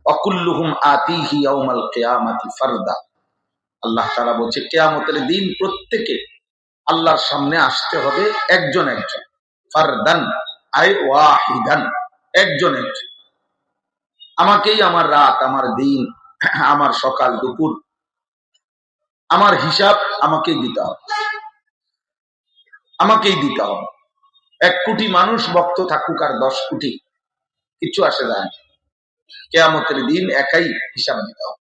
ওয়াকুল্লুহুম আতিহি ইয়াউমাল কিয়ামাতি ফারদা। আল্লাহ তাআলা বলছে কিয়ামতের দিন প্রত্যেকে আল্লাহর সামনে আসতে হবে একজন একজন, ফারদান আই ওয়াহিদান, একজন একজন। আমাকেই আমার রাত, আমার দিন, আমার সকাল দুপুর, আমার হিসাব আমাকেই দিতে হবে, আমাকেই দিতে হবে। 1 কোটি মানুষ ভক্ত থাকুক আর 10 কোটি, কিছু আসে যায় না। কিয়ামতের দিন একাই হিসাব দিতে হবে।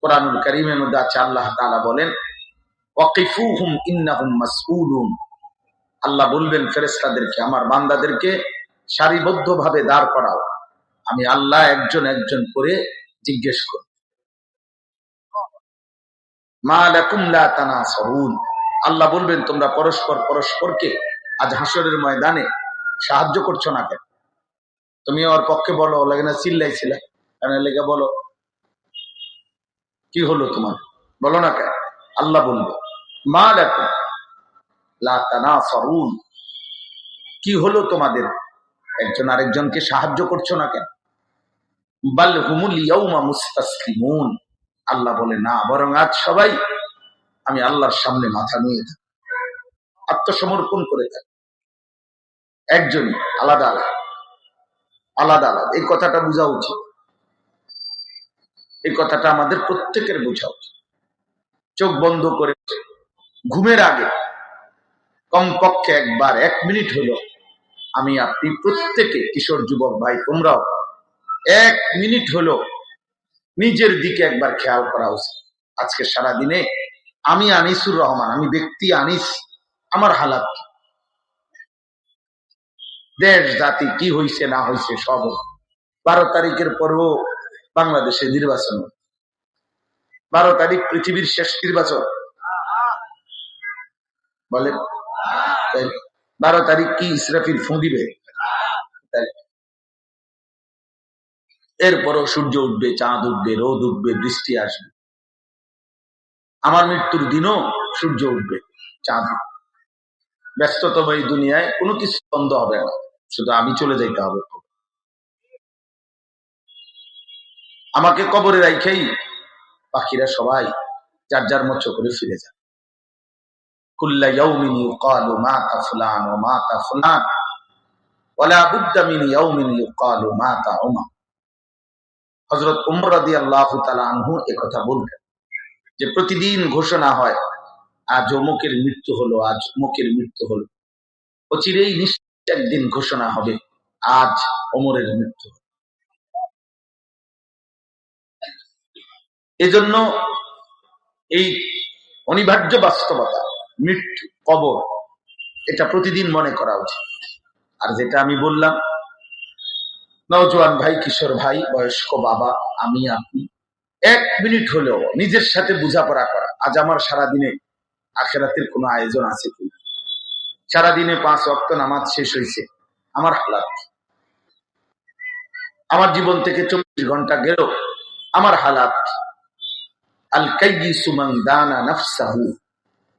কোরআনুল কারীমের মধ্যে আছে, আল্লাহ তাআলা বলেন ওয়াকিফুহুম ইন্নাহুম মাসউলুন। আল্লাহ বলবেন ফেরেশতাদেরকে, আমার বান্দাদেরকে সারিবদ্ধভাবে দাঁড় করাও, আমি আল্লাহ একজন একজন করে জিজ্ঞেস করব। মা লাকুম লা তানাসারুন। আল্লাহ বলবেন তোমরা পরস্পর পরস্পরকে আজ হাসরের ময়দানে সাহায্য করছো না কেন? তুমি ওর পক্ষে বলো, লাগে না চিল্লাইছিলে কেন, লেগে বলো কি হলো তোমার, বলো না কেন? আল্লাহ বলবে মা লাকুম লা তানাসারুন, কি হলো তোমাদের, একজন আরেকজনকে সাহায্য করছো না কেন? বাল হুমুল ইয়াউমা মুস্তাসলিমুন। আল্লাহ বলে না, বরং আজ সবাই আমি আল্লাহর সামনে মাথা নিয়ে থাকি, আত্মসমর্পণ করে থাকি, একজনই, আলাদা আলাদা আলাদা আলাদা। এই কথাটা বোঝা উচিত, এই কথাটা আমাদের প্রত্যেকের বোঝা উচিত। চোখ বন্ধ করে ঘুমের আগে কমপক্ষে একবার 1 মিনিট হলো আমি আপনি প্রত্যেকে, কিশোর যুবক ভাই তোমরাও 1 মিনিট হলো নিজের দিকে একবার খেয়াল করা উচিত। আজকে সারা দিনে আমি আনিসুর রহমান, আমি ব্যক্তি আনিস, আমার হালাত কি, দেশ জাতি কি হয়েছে না হয়েছে সব। 12 তারিখের পরও বাংলাদেশে নির্বাচন, 12 তারিখ পৃথিবীর শেষ নির্বাচন বলে, 12 তারিখ কি ইসরাফিল ফু দিবে? এরপরও সূর্য উঠবে, চাঁদ উঠবে, রোদ উঠবে, বৃষ্টি আসবে। আমার মৃত্যুর দিনও সূর্য উঠবে, চাঁদ উঠবে। ব্যস্ততম এই দুনিয়ায় কোনো কিছু বন্ধ হবে না, শুধু আমি চলে যাইতে হবে। আমাকে কবরে রাইখেই পাখিরা সবাই যার যার মতো করে ফিরে যায়। কুল্লা ইয়াউমিন ইউকালু মাতা ফুলান ওয়া মাতা ফুলান ওয়ালা বুদ্দা মিন ইয়াউমিন ইউকালু মাতা উমর। হযরত উমর রাদিয়াল্লাহু তাআলা আনহু একথা বলতেন যে প্রতিদিন ঘোষণা হয় আজ অমুকের মৃত্যু হলো, আজ অমুকের মৃত্যু হলো। অচিরেই নিশ্চিত একদিন ঘোষণা হবে আজ ওমরের মৃত্যু। এজন্য এই অনিবার্য বাস্তবতা, মৃত্যু, কবর, এটা প্রতিদিন মনে করা উচিত। আর যেটা আমি বললাম, নওজোয়ান ভাই, কিশোর ভাই, বয়স্ক বাবা, আমি আপনি 1 মিনিট হলেও নিজের সাথে বোঝাপড়া করা, আজ আমার সারাদিনে আখিরাতের কোনো আয়োজন আছে কি? সারাদিনে 5 ওয়াক্ত নামাজ শেষ হয়েছে, আমার হালাত, আমার জীবন থেকে 24 ঘন্টা গেল, আমার হালাত। আল কাইয়িসু মান দানা নাফসাহু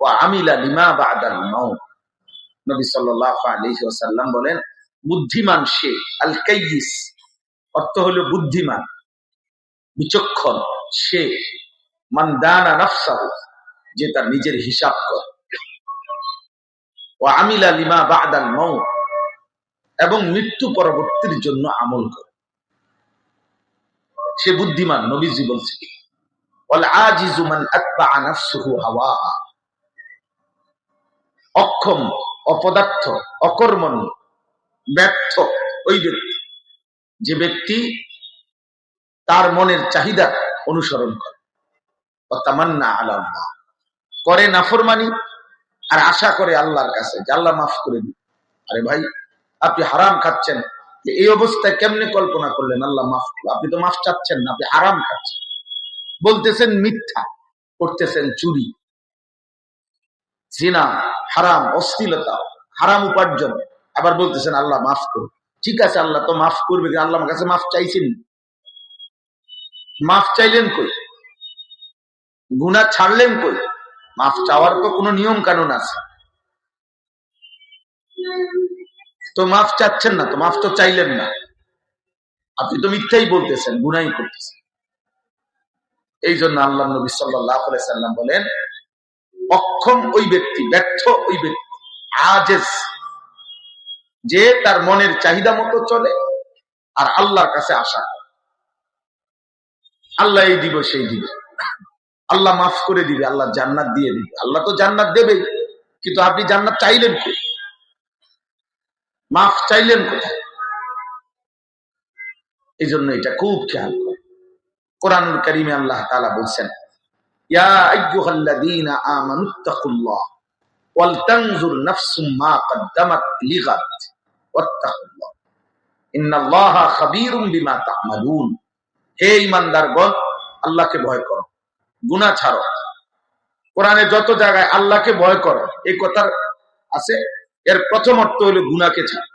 ওয়া আমিলা লিমা বা'দাল মাউত। নবী সাল্লাল্লাহু আলাইহি ওয়াসাল্লাম বলেন, বুদ্ধিমান সে, আল কাইয়িস অর্থ হলো বুদ্ধিমান, বিচক্ষণ সে, মান দানা নাফসাহু যে তার নিজের হিসাব করে, ওয়া আমিলা লিমা বা'দাল মাউত এবং মৃত্যু পরবর্তীর জন্য আমল করে, সে বুদ্ধিমান। নবীজি বলছেন ওয়াল আজিজু মান আতবা'a নাফসুহু হাওয়াহা। অক্ষম, অপদার্থ, অকর্মণ্য, ব্যর্থ ওই ব্যক্তি যে ব্যক্তি তার মনের চাহিদা অনুসরণ করে, ওয়াতামান্না আলা আল্লাহ, করে নাফরমানি আর আশা করে আল্লাহর কাছে যে আল্লাহ মাফ করে দিন। আরে ভাই, আপনি হারাম খাচ্ছেন, এই অবস্থায় কেমনে কল্পনা করলেন আল্লাহ মাফ করবে? আপনি তো মাফ চাচ্ছেন না, আপনি হারাম খাচ্ছেন, বলতেছেন মিথ্যা, করতেছেন চুরি, জিনা, হারাম, অশ্লীলতা, হারাম উপার্জন, আবার বলতেছেন আল্লাহ মাফ করবে। ঠিক আছে, আল্লাহ তো মাফ করবে, আল্লাহ আমার কাছে মাফ চাইছেন, মাফ চাইলেন কই? গুনাহ ছাড়লেন কই? মাফ চাওয়ার তো কোনো নিয়ম কানুন আছে, তো মাফ চাচ্ছেন না, তো মাফ তো চাইলেন না। আপনি তো মিথ্যাই বলতেছেন, গুনাই করতেছেন। এই জন্য আল্লাহ নবী সাল্লাল্লাহু আলাইহি সাল্লাম বলেন, অক্ষম ওই ব্যক্তি, ব্যর্থ ওই ব্যক্তি, আজেজ, যে তার মনের চাহিদা মতো চলে আর আল্লাহর কাছে আশা করে। আল্লাহ এই দিব সেই দিবে, আল্লাহ মাফ করে দিবে, আল্লাহ জান্নাত দিয়ে দিবে। আল্লাহ তো জান্নাত দেবেই, কিন্তু আপনি জান্নাত চাইলেন কি, মাফ চাইলেন কোথায়? এই জন্য এটা খুব খেয়াল করে। কোরআনুল কারীমে আল্লাহ তাআলা বলছেন, ইয়া আইয়ুহাল্লাযীনা আমানুত্তাকুল্লাহ ওয়াল তানজুর নাফসুম মা কদ্দামাত লিগাদ ওয়াত্তাকুল্লাহ ইন্নাল্লাহা খাবীরুম বিমা তা'মালুন। হে ঈমানদারগণ, আল্লাহকে ভয় করো, গুনাহ ছাড়ো। কোরআনে যত জায়গায় আল্লাহকে ভয় করো এই কথার আছে, এর প্রথম অর্থ হলো গুনাহকে ছাড়ো।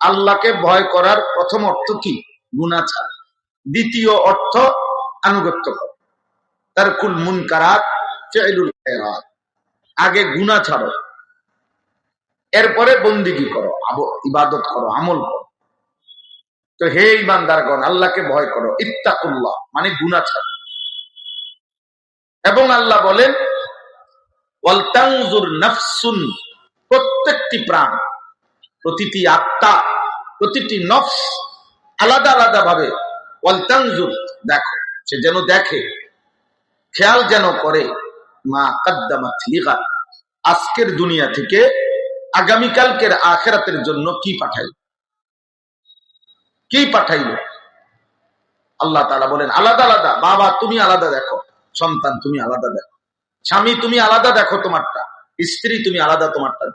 আল্লাহকে ভয় করার প্রথম অর্থ কি? গুনাহ ছাড়ো। দ্বিতীয় অর্থ আনুগত্য করো, তারকুল মুনকারাত ফি'লুল খায়রাত। আগে গুনাহ ছাড়ো, এরপরে বন্দেগী করো, ইবাদত করো, আমল করো। তো হে ঈমানদারগণ, আল্লাহকে ভয় করো, ইত্তাকুল্লাহ মানে গুনাহ ছাড়ো। এবং আল্লাহ বলেন, ওয়াল তানজুর নাফসুন, প্রত্যেকটি প্রাণ, প্রতিটি আত্মা, প্রতিটি নফস আলাদা আলাদা ভাবে ওয়াল তানজুর দেখো, সে যেন দেখে, খেয়াল যেন করে, মা কদ্দামাত লিগাদ, আজকের দুনিয়া থেকে আগামীকালকের আখিরাতের জন্য কি পাঠাইল, কি পাঠাইল। আল্লাহ তাআলা বলেন আলাদা আলাদা। বাবা তুমি আলাদা দেখো, সন্তান তুমি আলাদা দেখো, স্বামী তুমি আলাদা দেখো তোমারটা, স্ত্রী তুমি আলাদা তোমারটা।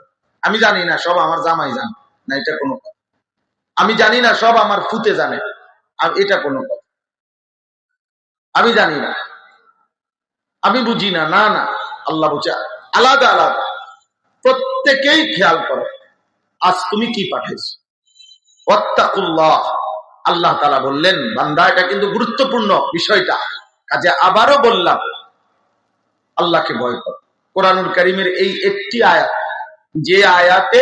আমি জানি না, সব আমার জামাই জানে না, এটা কোনো কথা। আমি জানি না, সব আমার ফুতে জানে, আর এটা কোনো কথা। আমি জানি না, আমি বুঝি না, না না, আল্লাহ বুঝে আলাদা আলাদা। প্রত্যেকেই খেয়াল করো আজ তুমি কি পাঠাইছো। ওয়াত্তাকুল্লাহ, আল্লাহ তাআলা বললেন, বান্দা এটা কিন্তু গুরুত্বপূর্ণ বিষয়টা, কাজে আবারও বললাম আল্লাহকে ভয় করো। কোরআনুল কারীমের এই একটি আয়াত, যে আয়াতে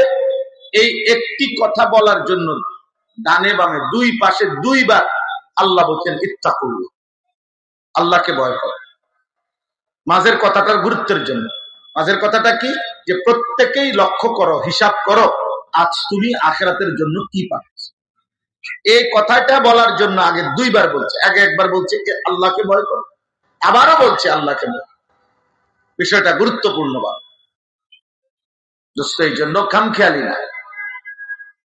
এই একটি কথা বলার জন্য ডানে বামে দুই পাশে দুইবার আল্লাহ বলছেন ইত্তাকুল্লাহ, আল্লাহকে ভয় করো। মাঝের কথাটার গুরুত্বের জন্য। মাঝের কথাটা কি? যে প্রত্যেকেই লক্ষ্য করো, হিসাব করো, আজ তুমি আখিরাতের জন্য কি পাঠাচ্ছো। এই কথাটা বলার জন্য আগে দুইবার বলছে। আগে একবার বলছে আল্লাহকে ভয় করো, আবারও বলছে আল্লাহকে ভয়। বিষয়টা গুরুত্বপূর্ণ। দোস্ত, এই জন্য খামখেয়ালি না,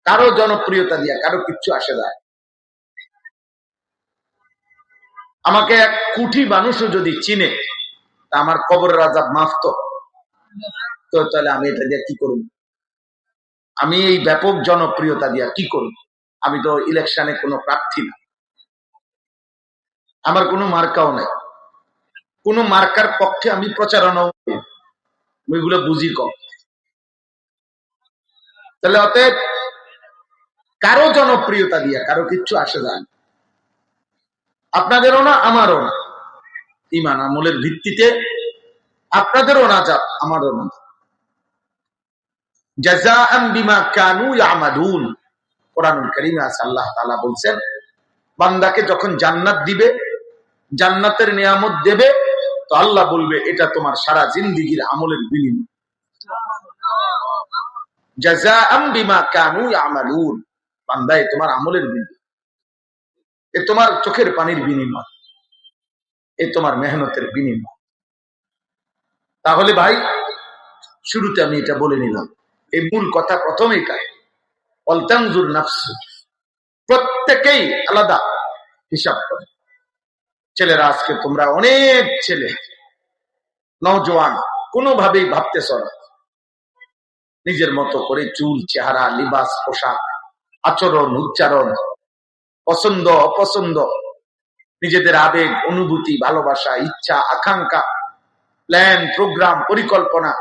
কারো জনপ্রিয়তা দিয়া কারো কিচ্ছু আসে যায়। আমাকে এক কোটি মানুষও যদি চিনে, তা আমার কবরের আযাব মাফ তো, তাহলে আমি এটা দিয়ে কি করব? আমি এই ব্যাপক জনপ্রিয়তা দিয়া কি করব? আমি তো ইলেকশনে কোনো প্রার্থী না, আমার কোনো মার্কাও নাই, কোন মার্কার পক্ষে আমি প্রচারণাও, ওইগুলো বুঝি কম। তাহলে অতএব কারো জনপ্রিয়তা দিয়া কারো কিচ্ছু আসে যায় না, আপনাদেরও না আমারও না। ঈমান আমলের ভিত্তিতে আপনাদেরও না যাক, আমারও না। জাযাআন বিমা কানু ইয়ামালুন, কোরআনুল কারীমে আছে আল্লাহ তাআলা বলছেন, বান্দাকে যখন জান্নাত দিবে, জান্নাতের নিয়ামত দেবে, তো আল্লাহ বলবে এটা তোমার সারা জিন্দেগীর আমলের বিনিময়। জাযাআন বিমা কানু ইয়ামালুন, বান্দা এ তোমার আমলের বিনিময়, এ তোমার চোখের পানির বিনিময়, এ তোমার মেহনতের বিনিময়। তাহলে ভাই, শুরুতে আমি এটা বলে নিলাম, এই মূল কথা প্রথম এটাই, ওয়াল তানজুর নাফসু, প্রত্যেকেই আলাদা হিসাব করে। ছেলেরা, আজকে তোমরা অনেক ছেলে নওজোয়ান কোনোভাবেই ভাবতেছ না, নিজের মতো করে চুল, চেহারা, লিবাস, পোশাক, আচরণ, উচ্চারণ, পছন্দ অপছন্দ, নিজেদের আবেগ, অনুভূতি, ভালোবাসা, ইচ্ছা, আকাঙ্ক্ষা, প্ল্যান, প্রোগ্রাম, পরিকল্পনা,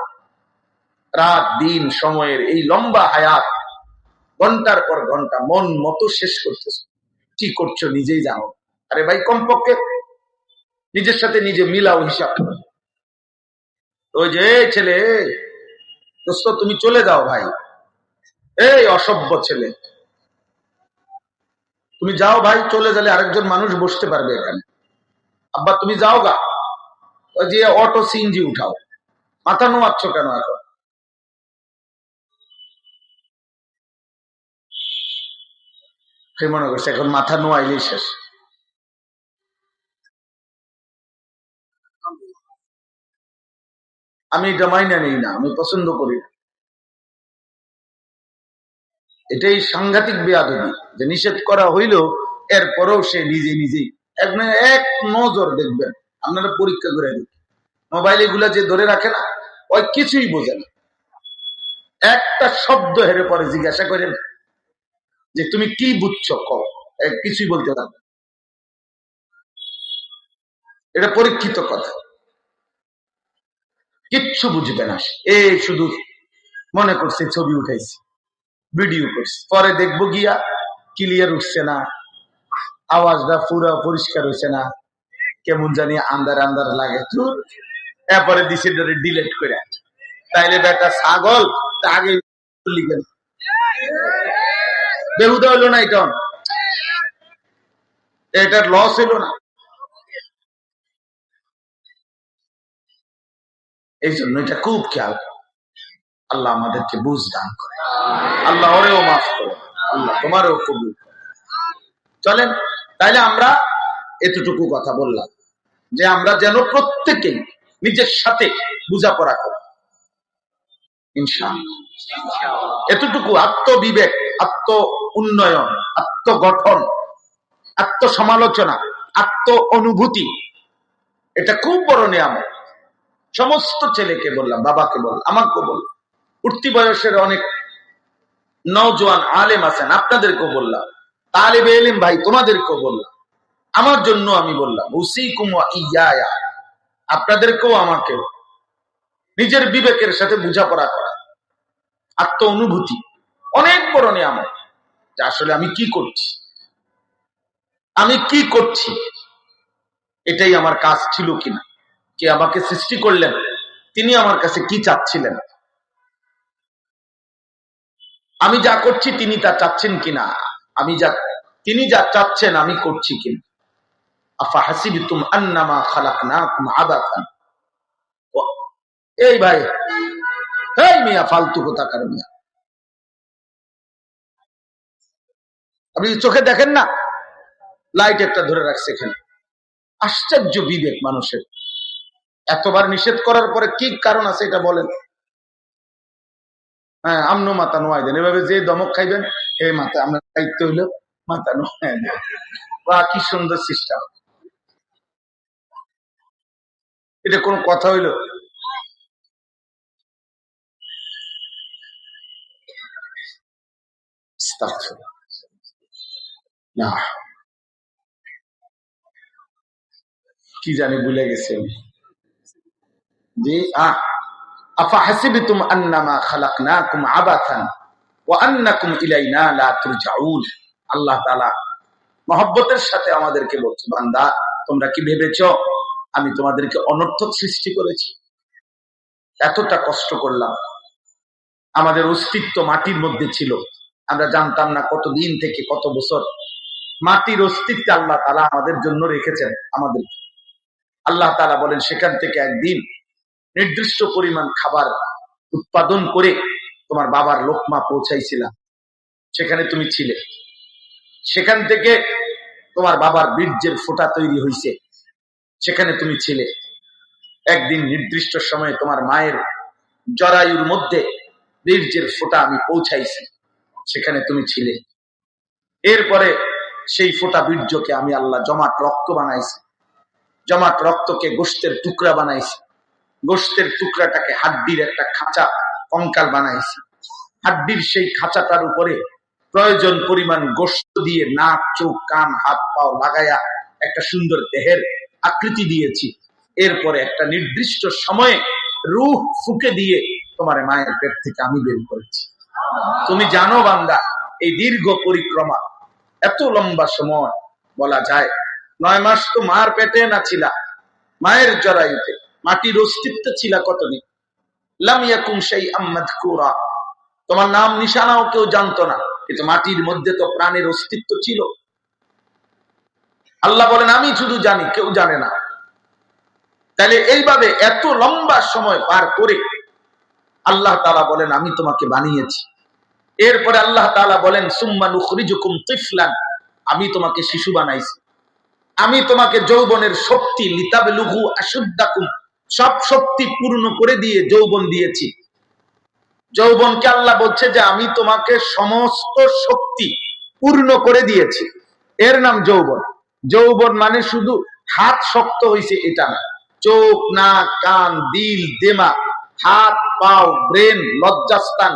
রাত দিন সময়ের এই লম্বা হায়াত ঘন্টার পর ঘন্টা মন মতো শেষ করতেছে। কি করছো নিজেই জানো। আরে ভাই, কমপক্ষে নিজের সাথে নিজে মিলাও, হিসাব। ওই যে ছেলে, দোস্ত তুমি চলে যাও ভাই, এই অসভ্য ছেলে, তুমি যাও ভাই, চলে গেলে আরেকজন মানুষ বসতে পারবে এখানে। আব্বা তুমি যাও গা, ওই যে অটো সিএনজি উঠাও। মাথা নোয়াচ্ছ কেন এখন? মনে করছে এখন মাথা নোয়াইলেই শেষ। আমি এটা মাইনা নেই না, আমি পছন্দ করি না। এটাই সাংঘাতিক বেয়াদবি যে নিষেধ করা হইল, এরপরেও সে নিজে নিজেই এক নজর দেখবেন। আপনারা পরীক্ষা করে দেখবেন, মোবাইল এগুলা যে ধরে রাখে না, ওই কিছুই বোঝে না। একটা শব্দ হেরে পরে জিজ্ঞাসা করেন যে তুমি কি বুঝছো, কও, কিছুই বলতে পারবে। এটা পরীক্ষিত কথা, কিচ্ছু বুঝবে না। এই শুধু মনে করছে ছবি উঠাইছি, ভিডিও করছি, পরে দেখবো গিয়া ক্লিয়ার উঠছে না, আওয়াজটা পুরো পরিষ্কার হয়েছে না, কেমন জানি আন্দার আন্দার লাগে। এরপরে দিছে ডিলেট করে। তাইলে বেটা ছাগল আগে লিখেন, বেহুদা হইলো না, এটার লস হইলো না। এই জন্য এটা খুব খেয়াল। আল্লাহ আমাদেরকে বুঝ দান করে, আল্লাহ ওরেও মাফ করে, আল্লাহ তোমারও কবুল করে। চলেন তাইলে আমরা এতটুকু কথা বললাম যে আমরা যেন প্রত্যেকেই নিজের সাথে বোঝাপড়া করি, ইনশাআল্লাহ। এতটুকু আত্মবিবেক, আত্ম উন্নয়ন, আত্মগঠন, আত্মসমালোচনা, আত্ম অনুভূতি, এটা খুব বড় নিয়ামত। সমস্ত ছেলেকে বললাম, বাবাকে বললাম, আমাকে বললাম, উঠতি বয়সের অনেক নওজোয়ান আলেম আছেন, আপনাদেরকেও বললাম, তালিবে ইলম ভাই তোমাদেরকেও বললাম, আমার জন্য আমি বললাম, উসিকুম ওয়া ইয়া, আপনাদেরকেও আমাকেও নিজের বিবেকের সাথে বোঝাপড়া করা, আত্ম অনুভূতি অনেক বড় নিয়ামত। যে আসলে আমি কি করছি, আমি কি করছি, এটাই আমার কাজ ছিল কিনা, কে আমাকে সৃষ্টি করলেন, তিনি আমার কাছে কি চাচ্ছিলেন, আমি যা করছি তিনি তা চাচ্ছেন কিনা, তিনি যা চাচ্ছেন আমি করছি কিনা। আফা হাসিবতুম আন্নামা খালাকনাকুম আবাসান, এই ভাই, এই মিয়া ফালতু কথা কার মিয়া, আপনি চোখে দেখেন না লাইট একটা ধরে রাখছে এখানে। আশ্চর্য বিবেক মানুষের, এতবার নিষেধ করার পরে কি কারণ আছে এটা বলেন। হ্যাঁ, আমনো মাথা নোয়াই দেন, এভাবে যে দমক খাইবেন, এই মাথা আপনার দায়িত্ব হইলো মাথা নোয়াই দেন। বা কি সুন্দর সিস্টেম, এটা কোন কথা হইল? না, কি জানি ভুলে গেছে। জি, আফা হাসিবতুম আন্নামা খালাকনাকুম আবাসান ওয়া আন্নাকুম ইলাইনা লা তুরজাউন। আল্লাহ তাআলা মহব্বতের সাথে আমাদেরকে বলছে, বান্দা তোমরা কি ভেবেছো আমি তোমাদেরকে অনর্থক সৃষ্টি করেছি? এতটা কষ্ট করলাম, আমাদের অস্তিত্ব মাটির মধ্যে ছিল, আমরা জানতাম না কতদিন থেকে, কত বছর মাটির অস্তিত্বে আল্লাহ তাআলা আমাদের জন্য রেখেছেন আমাদের। আল্লাহ তাআলা বলেন, সেখান থেকে একদিন নির্দিষ্ট পরিমাণ খাবার উৎপাদন করে তোমার বাবার লোকমা পৌঁছাইছিলাম, সেখানে তুমি ছিলে। সেখান থেকে তোমার বাবার বীর্যের ফোঁটা তৈরি হয়েছে, সেখানে তুমি ছিলে। একদিন নির্দিষ্ট সময়ে তোমার মায়ের জরায়ুর মধ্যে বীর্যের ফোঁটা আমি পৌঁছাইছি, সেখানে তুমি ছিলে। এরপরে সেই ফোঁটা বীর্যকে আমি আল্লাহ জমাট রক্ত বানাইছি, জমাট রক্তকে গোশতের টুকরা বানাইছি, গোশতের টুকরাটাকে হাড্ডির একটা খাঁচা কঙ্কাল বানাইছি, হাড্ডির সেই খাঁচাটার উপরে প্রয়োজন পরিমাণ গোশত দিয়ে নাক, চোখ, কান, হাত, পাও লাগাইয়া একটা সুন্দর দেহের আকৃতি দিয়েছি। এরপরে একটা নির্দিষ্ট সময়ে রূহ ফুঁকে দিয়ে তোমার মায়ের পেট থেকে আমি বের করেছি। তুমি জানো বান্দা, এই দীর্ঘ পরিক্রমা, এত লম্বা সময়, বলা যায় 9 মাস তো মার পেটে না ছিলা, মায়ের জরায়ুতে, মাটির অস্তিত্ব ছিল কতদিন। লাম ইয়াকুম শাইআম মাযকুরা, তোমার নাম নিশানাও কেউ জানতো না, কিন্তু মাটির মধ্যে তো প্রাণের অস্তিত্ব ছিল। আল্লাহ বলেন আমি শুধু জানি, কেউ জানে না। তাহলে এইভাবে এত লম্বা সময় পার করে আল্লাহ তাআলা বলেন আমি তোমাকে বানিয়েছি। এরপরে আল্লাহ তাআলা বলেন সুম্মা নুখরিজুকুম তিফলান, আমি তোমাকে শিশু বানাইছি। আমি তোমাকে যৌবনের শক্তি লিতাবলুগু আশুদ্দাকুম, সব শক্তি পূর্ণ করে দিয়ে যৌবন দিয়েছি। যৌবনকে আল্লাহ বলছে যে আমি তোমাকে সমস্ত শক্তি পূর্ণ করে দিয়েছি, এর নাম যৌবন। যৌবন মানে শুধু হাত শক্ত হয়েছে এটা না, চোখ, নাক, কান, দিল, দিমাগ, হাত, পাও, ব্রেন, লজ্জাস্থান,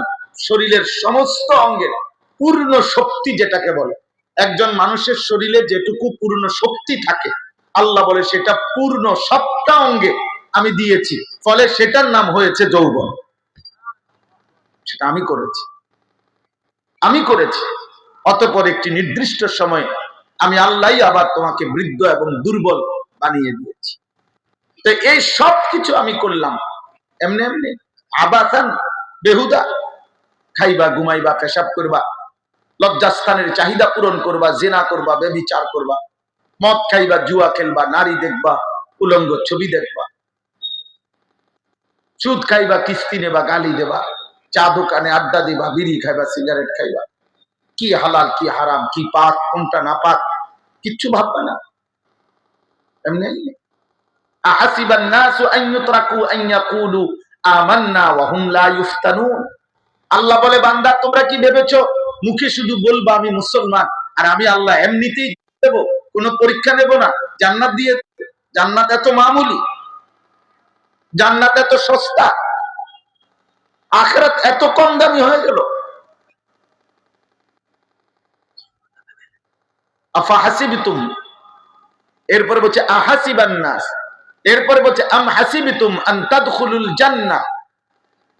শরীরের সমস্ত অঙ্গের পূর্ণ শক্তি যেটাকে বলে। একজন মানুষের শরীরে যেটুকু পূর্ণ শক্তি থাকে আল্লাহ বলে সেটা পূর্ণ সবটা অঙ্গে আমি দিয়েছি, ফলে সেটার নাম হয়েছে যৌবন। সেটা আমি করেছি, আমি করেছি। অতঃপর একটি নির্দিষ্ট সময় আমি আল্লাহই আবার তোমাকে বৃদ্ধ এবং দুর্বল বানিয়ে দিয়েছি। তো এই সব কিছু আমি করলাম এমনি এমনি আবাসান, বেহুদা। খাইবা, ঘুমাইবা, পেশাব করবা, লজ্জাস্থানের চাহিদা পূরণ করবা, জিনা করবা, ব্যভিচার করবা, মদ খাইবা, জুয়া খেলবা, নারী দেখবা, উলঙ্গ ছবি দেখবা, সুদ খাইবা, কিস্তি নেবা, গালি দেবা, চা দোকানে আড্ডা দিবা, বিড়ি খাইবা, সিগারেট খাইবা। কি হালাল কি হারাম, কি পাক কোনটা না পাক কিচ্ছু ভাববা না। এমনি এমনি আহাসিবান নাসু আন ইউতরাকু আন ইয়াকুলু আমান্না ওয়া হুম লা ইফতানুন। আল্লাহ বলে বান্দা তোমরা কি ভেবেছো মুখে শুধু বলবা আমি মুসলমান আর আমি আল্লাহ এমনিতেই দেব, কোনো পরীক্ষা নেব না, জান্নাত দিয়ে? জান্নাত এত মামুলি, জান্নাত এত সস্তা, আখিরাত এত কম দামি হয়ে গেল? আফা হাসিবতুম, এরপরে বলছে আহাসিবান নাস, এরপরে বলছে আম হাসিবতুম আন তাদখুলুল জান্নাহ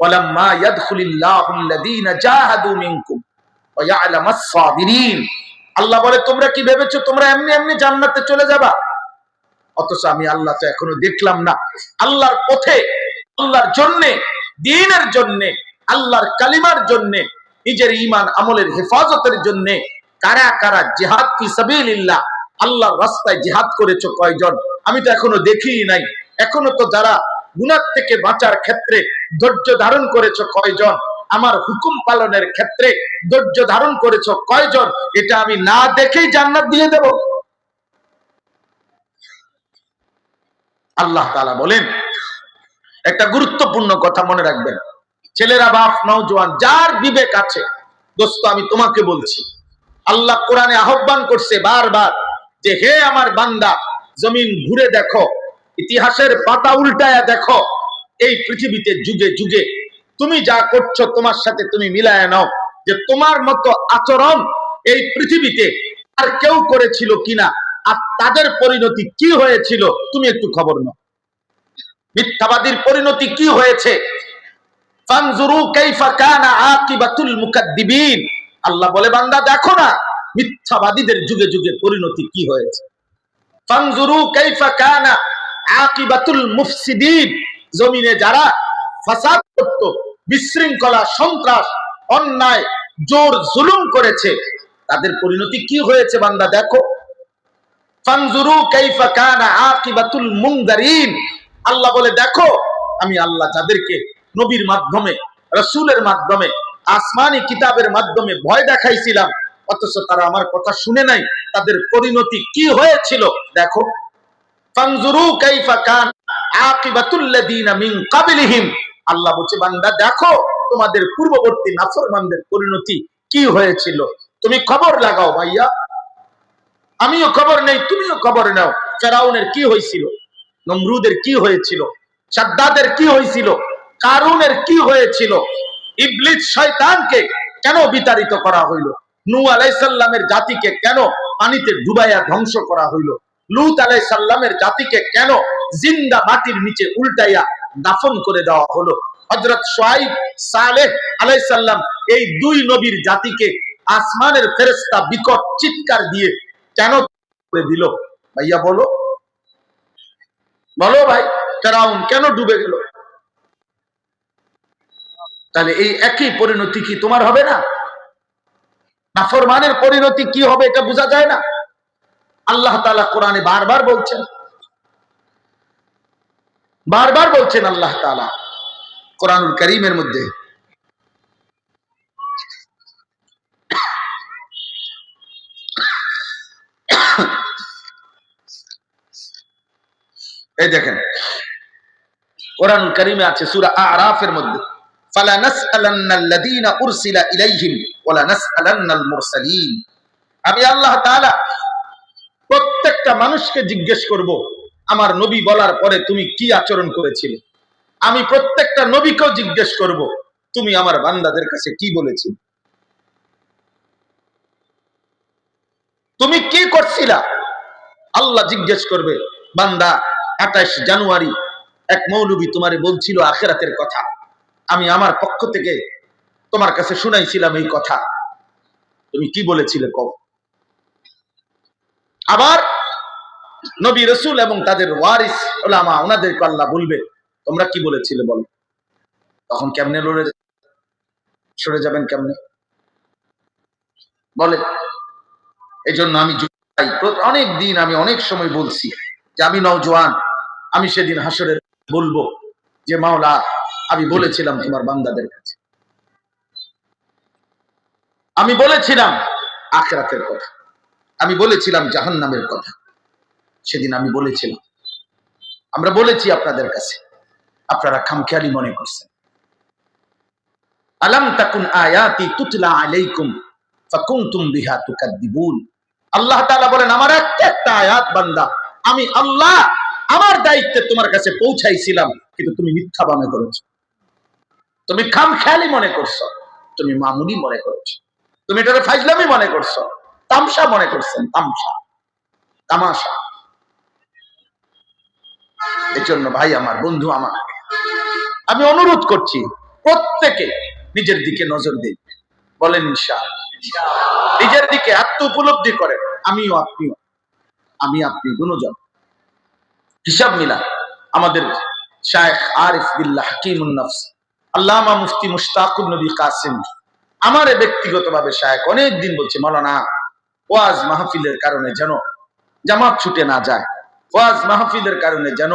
ওয়ালাম্মা ইয়াদখুলিল্লাহুল্লাযীনা জাহাদু মিনকুম ওয়া ইয়ালামাস সাবিরিন। আল্লাহ বলে তোমরা কি ভেবেছো তোমরা এমনি এমনি জান্নাতে চলে যাবা? অথচ আমি আল্লাহ তো এখনো দেখলাম না আল্লাহর পথে, আল্লাহর জন্যে, দ্বীনের জন্যে, আল্লাহর কালিমার জন্যে, নিজের ঈমান আমলের হেফাজতের জন্যে কারা কারা জিহাদ ফি সাবিলিল্লাহ, আল্লাহর রাস্তায় জিহাদ করেছো কয়জন? আমি তো এখনো দেখিই নাই। এখনো তো যারা গুনাহ থেকে বাঁচার ক্ষেত্রে ধৈর্য ধারণ করেছো কয়জন? আমার হুকুম পালনের ক্ষেত্রে ধৈর্য ধারণ করেছো কয়জন? এটা আমি না দেখেই জান্নাত দিয়ে দেব? আল্লাহ তাআলা বলেন একটা গুরুত্বপূর্ণ কথা মনে রাখবেন, ছেলেরা, বাপ, নওজোয়ান, যার বিবেক আছে, দোস্ত আমি তোমাকে বলছি, আল্লাহ কোরআনে আহ্বান করছে বারবার যে হে আমার বান্দা, জমিন ঘুরে দেখো, ইতিহাসের পাতা উল্টায়া দেখো, এই পৃথিবীতে যুগে যুগে তুমি যা করছো তোমার সাথে তুমি মিলায় নাও যে তোমার মতো আচরণ এই পৃথিবীতে আর কেউ করেছিল কিনা, আর তাদের পরিণতি কি হয়েছিল তুমি একটু খবর নাও। মিথ্যাবাদীর পরিণতি কি হয়েছে? ফানজুরু কাইফা কানা আকিবাতুল মুকাদ্দিবিন। আল্লাহ বলে বান্দা দেখো না মিথ্যাবাদীদের যুগে যুগে পরিণতি কি হয়েছে। ফানজুরু কাইফা কানা আকিবাতুল মুফসিদিন, জমিনে যারা ফাসাদ করত, বিশৃঙ্খলা, সন্ত্রাস, অন্যায়, জোর জুলুম করেছে, তাদের পরিণতি কি হয়েছে বান্দা দেখো। ফানজুরু কাইফা কানা আকিবাতুল মুনদারিন। আল্লাহ বলে দেখো আমি আল্লাহ যাদেরকে নবীর মাধ্যমে, রাসূলের মাধ্যমে, আসমানি কিতাবের মাধ্যমে ভয় দেখাইছিলাম, অথচ তারা আমার কথা শুনে নাই, তাদের পরিণতি কি হয়েছিল দেখো। ফানজুরু কাইফা কান আকিবাতুল লাযিনা মিন ক্বাবলিহিম। আল্লাহ বলছে বান্দা দেখো তোমাদের পূর্ববর্তী নাফরমানদের পরিণতি কি হয়েছিল। তুমি খবর লাগাও ভাইয়া, আমিও খবর নেই, তুমিও খবর নাও। ফেরাউনের কি হয়েছিল, নমরুদের কি হয়েছিল, সাদ্দাদের কি হয়েছিল, কারুনের কি হয়েছিল, ইবলিস শয়তানকে কেন বিতাড়িত করা হইল, নূহ আলাইহিস সালামের জাতিকে কেন পানিতে ডুবাইয়া ধ্বংস করা হইল, লূত আলাইহিস সালামের জাতিকে কেন জিন্দা মাটির নিচে উল্টাইয়া দাফন করে দেওয়া হলো, হযরত শুআয়ব, সালেহ আলাইহিস সালাম, এই দুই নবীর জাতিকে আসমানের ফেরেশতা বিকট চিৎকার দিয়ে কেন করে দিল? ভাইয়া বলো, বলো ভাই, ফেরাউন কেন ডুবে গেল? তাহলে এই একই পরিণতি কি তোমার হবে না? নাফরমানের পরিণতি কি হবে এটা বোঝা যায় না? আল্লাহ তাআলা কোরআনে বারবার বলছেন আল্লাহ তাআলা কোরআনুল কারীমের মধ্যে, এই দেখেন কোরআনুল কারীমে আছে সূরা আরাফের মধ্যে, ফালা নাসআলান্নাল্লাযীনা উরসিলা ইলাইহিম ওয়ালা নাসআলান্নাল মুরসালিন। আমি আল্লাহ তাআলা প্রত্যেকটা মানুষকে জিজ্ঞেস করব আমার নবী বলার পরে তুমি কি আচরণ করেছিলে। আমি প্রত্যেকটা নবীকেও জিজ্ঞেস করব তুমি আমার বান্দাদের কাছে কি বলেছিলে, তুমি কি করছিলা। আল্লাহ জিজ্ঞেস করবে, বান্দা 28 জানুয়ারি এক মৌলবী তোমারে বলছিল আখিরাতের কথা, আমি আমার পক্ষ থেকে তোমার কাছে শুনাইছিলাম এই কথা, তুমি কি বলেছিলে কও। আবার নবী রাসূল এবং তাদের ওয়ারিস উলামা ওনাদেরকে আল্লাহ বলবে তোমরা কি বলেছিলে বলো। তখন কেমনে সরে যাবেন কেমনে বলে। এই জন্য আমি অনেক দিন আমি অনেক সময় বলছি যে আমি নওজোয়ান, আমি সেদিন হাসরে বলবো যে মাওলা আমি বলেছিলাম তোমার বান্দাদের কাছে, আমি বলেছিলাম আখিরাতের কথা, আমি বলেছিলাম জাহান্নামের কথা, সেদিন আমি বলেছিলাম। আমরা বলেছি আপনাদের কাছে, আপনারা খামখেয়ালি মনে করছেন। আলাম তাকুন আয়াতি তুতলা আলাইকুম ফাকুনতুম বিহা তুকাদ্দিবুন। আল্লাহ তাআলা বলেন আমার একটা আয়াত বান্দা আমি আল্লাহ আমার দায়িত্বে তোমার কাছে পৌঁছাইছিলাম, কিন্তু তুমি মিথ্যা মনে করেছো, তুমি খামখেয়ালি মনে করছো, তুমি মামুলি মনে করেছো, তুমি এটাকে ফাজলামি মনে করছো, তামসা মনে করছেন, তামাশা। এই জন্য ভাই আমার, বন্ধু আমার, আমি অনুরোধ করছি প্রত্যেকে নিজের দিকে নজর দিন, বলেন ইনশাআল্লাহ। নিজের দিকে আত্ম উপলব্ধি করেন, আমিও আপনিও, আমি আপনি দুজন হিসাব মিলা। আমাদের শায়েখ আরিফ বিল্লাহ হাকিমুন নফস আল্লামা মুফতি মুশতাকুন নবী কাসিম আমারে ব্যক্তিগতভাবে শায়েখ অনেক দিন বলছে, মাওলানা ওয়াজ মাহফিলের কারণে যেন জামাত ছুটে না যায়, ওয়াজ মাহফিলের কারণে যেন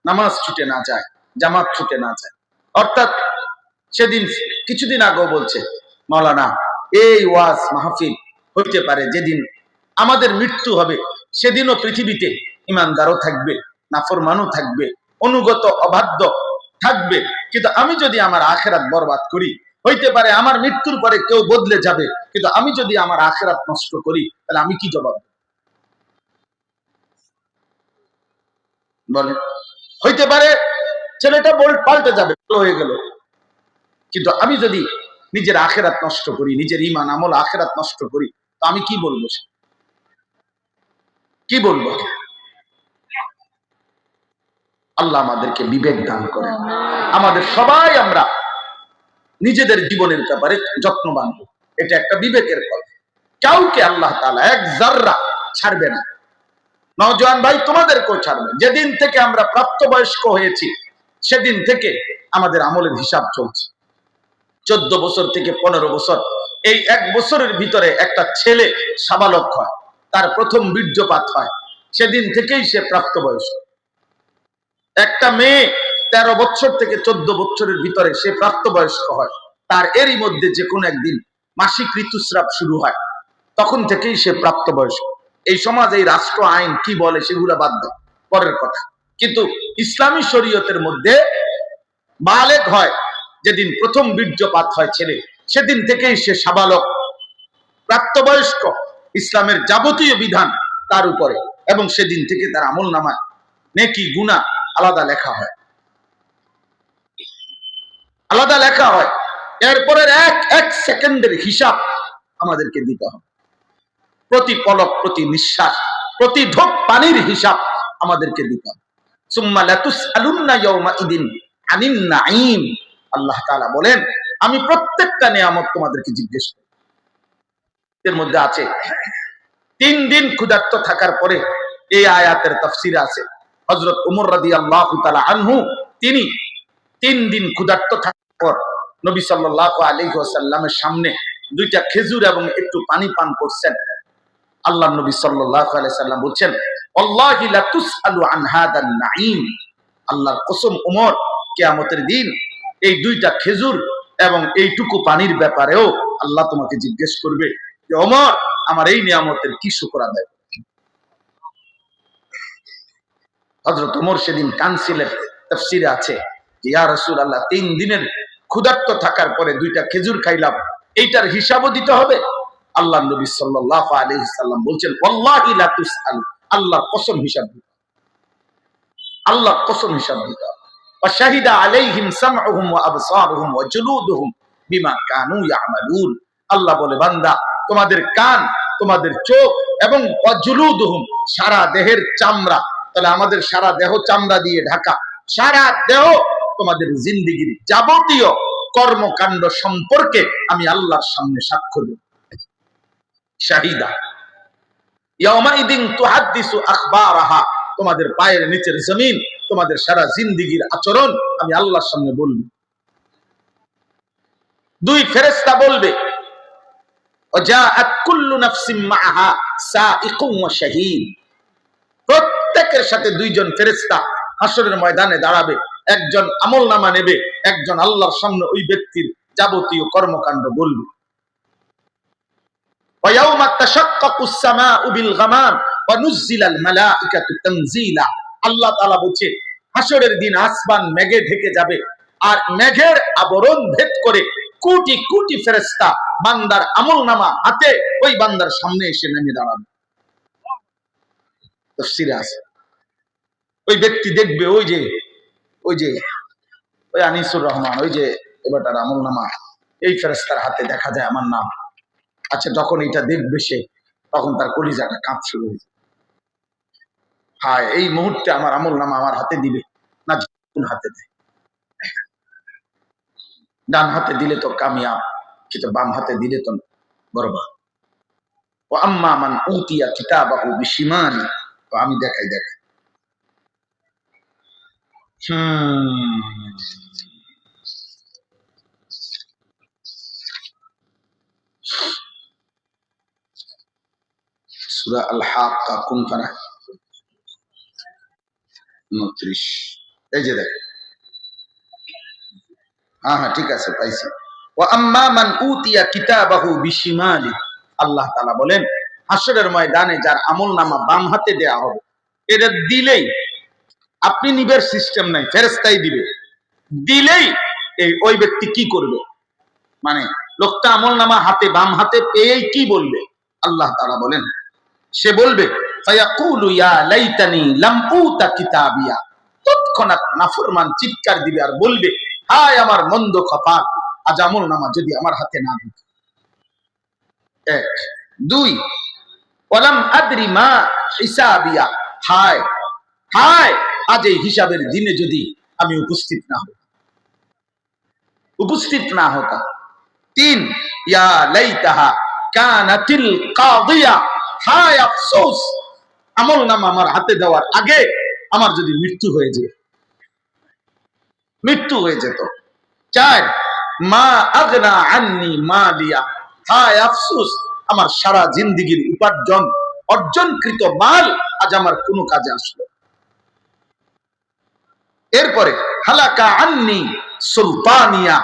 নামাজ ছুটে না যায়, জামাত ছুটে না যায়। অর্থাৎ সেদিন কিছুদিন আগেও বলছে, মাওলানা এই ওয়াজ মাহফিল হইতে পারে যেদিন আমাদের মৃত্যু হবে সেদিনও পৃথিবীতে ইমানদারও থাকবে, নাফরমানও থাকবে, অনুগত অবাধ্য থাকবে, কিন্তু আমি যদি আমার আখিরাত বরবাদ করি, হইতে পারে আমার মৃত্যুর পরে কেউ বদলে যাবে, কিন্তু আমি যদি আমার আখিরাত নষ্ট করি তাহলে আমি কি জবাব বলেন। হইতে পারে ছেলেটা পাল্টে যাবে, হয়ে গেল, কিন্তু আমি যদি নিজের আখিরাত নষ্ট করি, নিজের ঈমান আমল আখিরাত নষ্ট করি, তো আমি কি বলবো, কি বলবো। আল্লাহ আমাদেরকে বিবেক দান করেন, আমাদের সবাই আমরা নিজেদের জীবনের ব্যাপারে যত্নবান হই, এটা একটা বিবেকের কথা। কাউকে আল্লাহ তাআলা এক যাররা ছাড়বে না। নওজোয়ান ভাই তোমাদেরকেও ছাড়বে। যেদিন থেকে আমরা প্রাপ্তবয়স্ক হয়েছি সেদিন থেকে আমাদের আমলের হিসাব চলছে। 14 বছর থেকে 15 বছর, এই 1 বছরের ভিতরে একটা ছেলে সাবালক হয়, তার প্রথম বীর্যপাত হয়, সেদিন থেকেই সে প্রাপ্তবয়স্ক। একটা মেয়ে 13 বছর থেকে 14 বছরের ভিতরে সে প্রাপ্তবয়স্ক হয়, তার এরই মধ্যে যে কোনো একদিন মাসিক ঋতুস্রাব শুরু হয়, তখন থেকেই সে প্রাপ্তবয়স্ক। এই সমাজ, এই রাষ্ট্র আইন কি বলে সেগুলা বাদ দেয়, পরের কথা। কিন্তু ইসলামী শরীয়তের মধ্যে বালেগ হয় যেদিন প্রথম বীর্যপাত হয় ছেলে, সেদিন থেকেই সে সাবালক, প্রাপ্তবয়স্ক। ইসলামের যাবতীয় বিধান তার উপরে, এবং সেদিন থেকে তার আমলনামায় নেকি গুনাহ আলাদা লেখা হয়, আলাদা লেখা হয়। এরপরের এক সেকেন্ডের হিসাব আমাদেরকে দিতে হবে, প্রতি পলক, প্রতি নিঃশ্বাস, প্রতি ঢোক পানির হিসাব আমাদেরকে দিতে হবে। সুম্মা লাতুসআলুন্না ইয়াওমাইদিন আনিন নাঈম। আল্লাহ তাআলা বলেন আমি প্রত্যেকটা নিয়ামত তোমাদেরকে জিজ্ঞেস করব। এর মধ্যে আছে 3 দিন ক্ষুধার্ত থাকার পরে, এই আয়াতের তাফসীরে আছে হযরত ওমর রাদিয়াল্লাহু তাআলা আনহু তিনি 3 দিন ক্ষুধার্ত থাকার পর নবী সাল্লাল্লাহু আলাইহি ওয়াসাল্লামের সামনে 2টা খেজুর এবং একটু পানি পান করছেন। আল্লাহ নবী সাল্লাল্লাহু আলাইহি সাল্লাম বলছেন, ওয়াল্লাহি লা তুসআলু আন হাদান নাঈম, আল্লাহর কসম ওমর, কিয়ামতের দিন এই দুইটা খেজুর এবং এইটুকু পানির ব্যাপারেও আল্লাহ তোমাকে জিজ্ঞেস করবে যে ওমর, আমার এই নিয়ামতের কি শুকর আদায়। হযরত ওমর সেদিন কানছিলেন, তাফসীরে আছে যে ইয়া রাসূলুল্লাহ, 3 দিনের ক্ষুধার্ত থাকার পরে দুইটা খেজুর খাইলাম, এইটার হিসাবও দিতে হবে? আল্লাহ নবী সাল্লাল্লাহু আলাইহি সাল্লাম বলছেন, ওয়াল্লাহি লা তুসআল, আল্লাহর কসম হিসাব দিতে, আল্লাহর কসম হিসাব দিতে। ওয়া শাহিদা আলাইহিম সামউহুম ওয়া আবসারুহুম ওয়া জুলুদুহুম বিমা কানু ইয়ামালুন, আল্লাহ বলে বান্দা, তোমাদের কান, তোমাদের চোখ এবং ওয়া জুলুদুহুম, সারা দেহের চামড়া, তাহলে আমাদের সারা দেহ চামড়া দিয়ে ঢাকা, সারা দেহ তোমাদের জিন্দেগীর যাবতীয় কর্মকাণ্ড সম্পর্কে আমি আল্লাহর সামনে সাক্ষ্য দেব। শাহিদা ইয়াউমাইদিন তুহাদ্দিসু আখবারাহা, তোমাদের পায়ের নিচের জমিন, তোমাদের সারা জিন্দেগীর আচরণ আমি আল্লাহর সামনে বলবো। দুই ফেরেশতা বলবে, ওয়াজাআত কুল্লু নাফসিন মাআহা সাইকুম ওয়া শাহীদ, প্রত্যেকের সাথে দুইজন ফেরেশতা হাসরের ময়দানে দাঁড়াবে, একজন আমলনামা নেবে, একজন আল্লাহর সামনে ওই ব্যক্তির যাবতীয় কর্মকাণ্ড বলবে। ওয়ায়াউমা তাশাক্কাকুস সামাউ বিল গামাম ওয়া নুজ্জিলাল মালাইকাতু তানজিলা, আল্লাহ তাআলা বলেন হাসরের দিন আসমান মেঘে ঢেকে যাবে, আর মেঘের আবরণ ভেদ করে কোটি কোটি ফেরেশতা বান্দার আমলনামা হাতে ওই বান্দার সামনে এসে নেমে দাঁড়াবে। তাফসীরে আছে ওই ব্যক্তি দেখবে, ওই যে ওই আনিসুর রহমান, ওই যে এবারটার আমলনামা এই ফেরেশতার হাতে দেখা যায় আমার নাম। আচ্ছা, যখন এটা দেখবে সে, তখন তার কলিজাটা কাঁপ শুরু হয়েছে। হায়, এই মুহূর্তে আমার আমলনামা আমার হাতে দিবে না কোন হাতে দেয়? ডান হাতে দিলে তো কামিয়াব, কিন্তু বাম হাতে দিলে তো বরবাদ। ওয়া আম্মা মান উতিয়া কিতাবাহু বিশিমালি, তো আমি দেখাই সূরা আল হাক্কা কোন পারা? 29। এই যে দেখ, হ্যাঁ ঠিক আছে, পাইছি। ওয়া আম্মা মান উতিয়া কিতাবাহু বিশিমালি, আল্লাহ তাআলা বলেন হাসরের ময়দানে যার আমলনামা বাম হাতে দেয়া হবে, এটা দিলেই, আপনি নিবের সিস্টেম নাই, ফেরেশতাই দিবে, দিলেই ওই ব্যক্তি কি করবে? মানে লোকটা আমলনামা হাতে বাম হাতে পেয়েই কি বলবে? আল্লাহ তাআলা বলেন, সে বলবে ফায়াকুলু ইয়া লাইতানি লাম উতা কিতাবিয়া, তৎক্ষণাৎ নাফরমান চিৎকার দিবে আর বলবে, হায় আমার মন্দ কপাল, আজ আমলনামা যদি আমার হাতে না দিত। এক। দুই, ওয়ালাম আদরি মা হিসাবিয়া, হায় হায়, আজ এই হিসাবের দিনে যদি আমি উপস্থিত না হতাম। তিন, ইয়া লাইতাহা কানাতিল কাদিয়া, হায় আফসোস, আমলনামা আমার হাতে দেওয়ার আগে আমার যদি মৃত্যু হয়ে যেত। চার, মা আগনা আন্নি মালিয়া, হায় আফসোস, আমার সারা জিন্দেগীর উপার্জন অর্জনকৃত মাল আজ আমার কোনো কাজে আসলো। এরপরে হালাকা আন্নি সুলতানিয়া,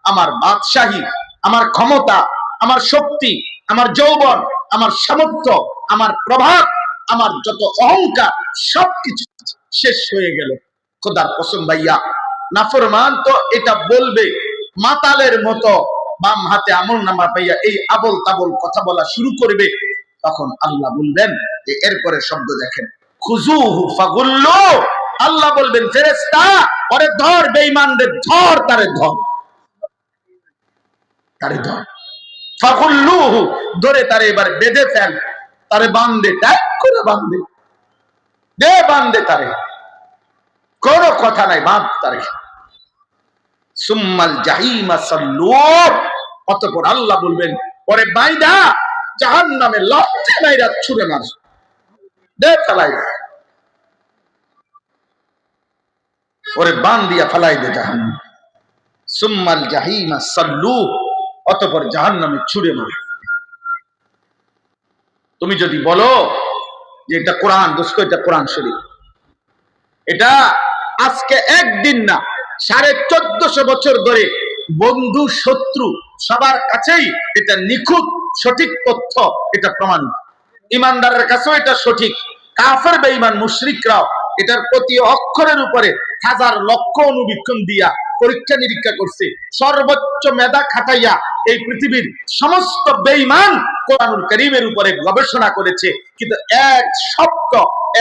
আমার বাদশাহী, আমার ক্ষমতা, আমার শক্তি, আমার যৌবন, আমার সামর্থ্য, আমার প্রভাব, আমার যত অহংকার সবকিছু শেষ হয়ে গেল। খোদার কসম ভাইয়া, নাফরমান তো এটা বলবে মাতালের মতো, বাম হাতে আমলনামা পাইয়া এই আবল তাবল কথা বলা শুরু করবে। তখন আল্লাহ বলবেন যে এরপরে শব্দ দেখেন, খুজুহু ফাগুল্লু, আল্লাহ বলবেন ফেরেশতা, ওরে ধর, বেঈমানদের ধর, তারে ধর ফাগুল্লুহু, ধরে তারে এবার বেঁধে ফেল, তারে বাঁধে, টাইট করে বাঁধে, দে বাঁধে, তারে কোনো কথা নাই, বাঁধ তারে। সুম্মাল জাহিমা সাল্লু, অতঃপর আল্লাহ বলবেন, ওরে বাইদা জাহান্নামে লাথি মাইরা ছুঁড়ে মার, দে ফেলাই, ওরে বান দিয়া ফেলাই দে জাহান্নামে। সুম্মাল জাহিমা সাল্লু, অতঃপর জাহান্নামে ছুঁড়ে মার। তুমি যদি বলো যে এটা কোরআন, দোস্ত এটা কোরআন শরীফ, এটা আজকে একদিন না 1450 বছর ধরে বন্ধু শত্রু সবার কাছেই এটা নিখুঁত সঠিক তথ্য, এটা প্রমাণ। ইমানদারের কাছেও এটা সঠিক, কাফের বেঈমান মুশরিকরাও এটার প্রতি অক্ষরের উপরে হাজার লক্ষ অনুবীক্ষণ দিয়া পরীক্ষা নিরীক্ষা করছে, সর্বোচ্চ মেধা খাটাইয়া এই পৃথিবীর সমস্ত বেঈমান কোরআনুল কারীমের উপরে গবেষণা করেছে, কিন্তু এক শব্দ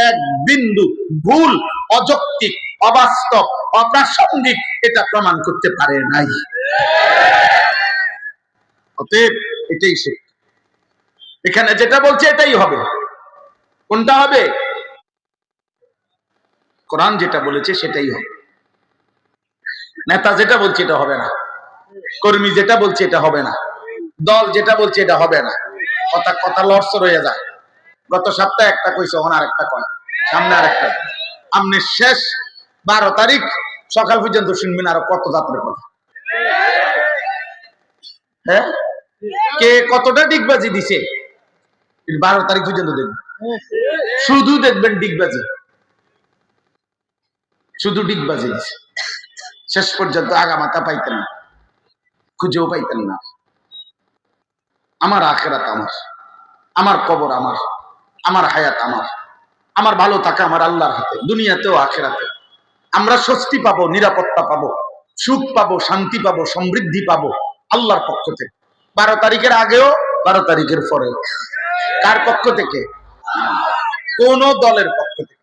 এক বিন্দু ভুল, অযৌক্তিক, অবাস্তব, অপ্রাসঙ্গিক এটা প্রমাণ করতে পারে নাই। অতএব এটাই সত্য, এখানে যেটা বলছে এটাই হবে। কোনটা হবে? কোরআন যেটা বলেছে সেটাই হবে। নেতা যেটা বলছে এটা হবে না, কর্মী যেটা বলছে এটা হবে না, দল যেটা বলছে এটা হবে না। কথা কথা লড়সর হয়ে যায়। গত সপ্তাহে একটা কইছে, ওনার একটা কয়, সামনে আর একটা। আপনি শেষ 12 তারিখ সকাল পর্যন্ত শুনবেন আরো কত যাত্রার কথা। হ্যাঁ, কে কতটা ডিগবাজি দিছে 12 তারিখ পর্যন্ত দেখবেন, শুধু দেখবেন ডিগবাজি, শুধু ডিগবাজি দিছে। শেষ পর্যন্ত আগামাতা পাইতেন না, খুঁজেও পাইতেন না। আমার আখিরাত আমার, আমার কবর আমার, আমার হায়াত আমার, আমার ভালো থাকা আমার আল্লাহর হাতে, দুনিয়াতেও আখিরাতে। আমরা স্বস্তি পাবো, নিরাপত্তা পাবো, সুখ পাবো, শান্তি পাবো, সমৃদ্ধি পাবো আল্লাহর পক্ষ থেকে। 12 তারিখের আগেও 12 তারিখের পরে। কার পক্ষ থেকে? কোন দলের পক্ষ থেকে?